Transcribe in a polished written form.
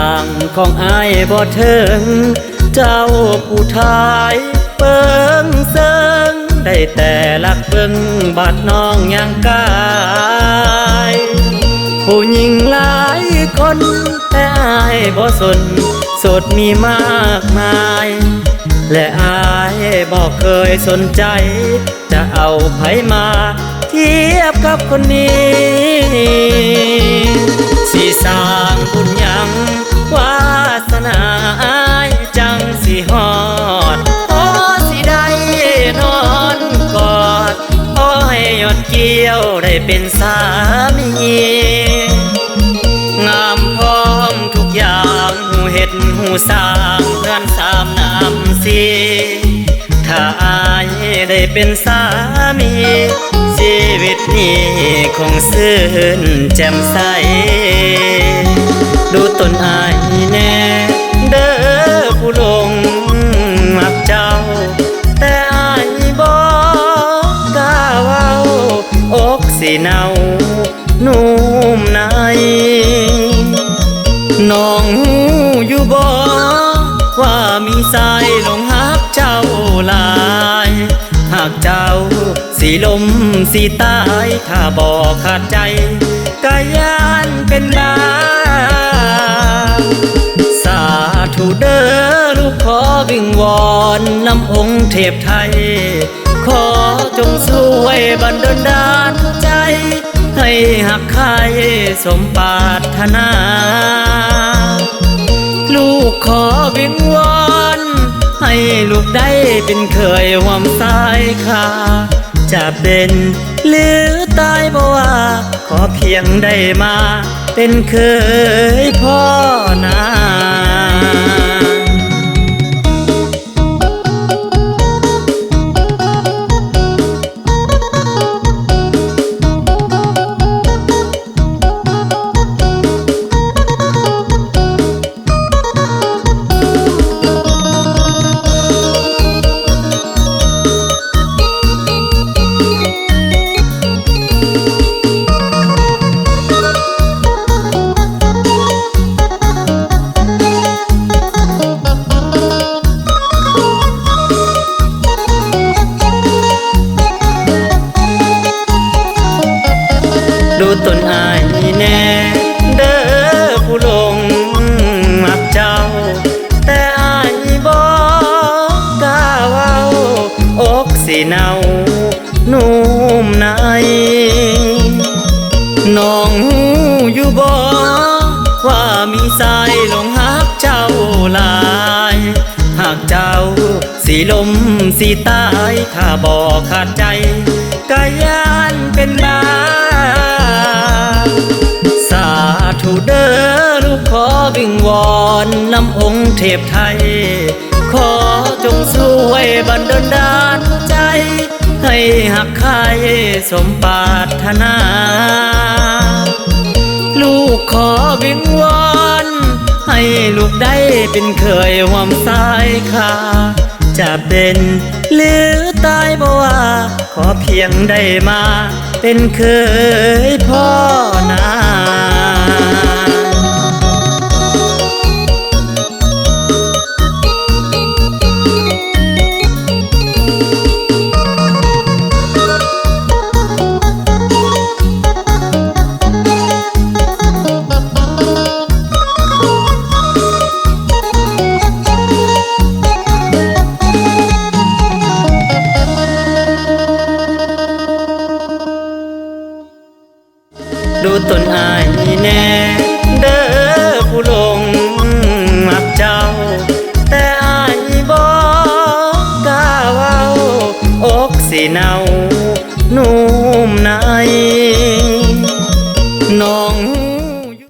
างของอายบ่เถิงเจ้าผู้ทายเปิงเซิงได้แต่ลักเบิ่งบาดน้องยังกายผู้หญิงหลายคนแต่อายบ่สนโสดมีมากมายและอายบ่เคยสนใจจะเอาไผมาเทียบกับคนนี้สิสร้างบุญยังวาสนาอายจังสิฮอดพอสิได้นอนกอดพอให้ยอดเกี่ยวได้เป็นสามีงามพร้อมทุกอย่างหูเฮ็ดหูสร้างเพื่อนสามน้ำสีถ้าอายได้เป็นสามีชีวิตนี้คงซื่นแจ่มใสดูตนอายแน่เด้อผู้หลงมักเจ้าแต่อายบ่กล้าเว้าอกสิเนานุ่มในน้องหูอยู่บ่ว่ามีสายหลงหักเจ้าหลายหากเจ้าสิลมสิตายถ้าบ่ขาดใจกะยานเป็นบ้าสาธุเด้อลูกขอวิงวอนนำองค์เทพไทยขอจงช่วยบันดาลใจให้หักใครสมปรารถนาลูกขอวิงวอนให้ลูกได้เป็นเคยห่วมสายขาจะเป็นหรือตายบ่ว่าขอเพียงได้มาเป็นเคยพ่อนาดูตนอายแน่เด้อผู้หลงมักเจ้าแต่อายบ่กล้าเว้าอกสิเนานุ่มในน้องหูอยู่บ่ว่ามีสายหลงหักเจ้าหลายหากเจ้าสิลมสิตายถ้าบ่ขาดใจกะยานเป็นบ้าสาธุเด้อลูกขอวิงวอนนำองค์เทพไทยขอจงช่วยบันดาลใจให้หักใครสมปรารถนาลูกขอวิงวอนให้ลูกได้เป็นเคยห่วมสายขาจะเป็นหรือตายบ่ว่าขอเพียงได้มาเป็นเคยพ่อนาดูตนอายแน่เด้อผู้หลงมักเจ้าแต่อายบ่กล้าเว้าอกสิเนา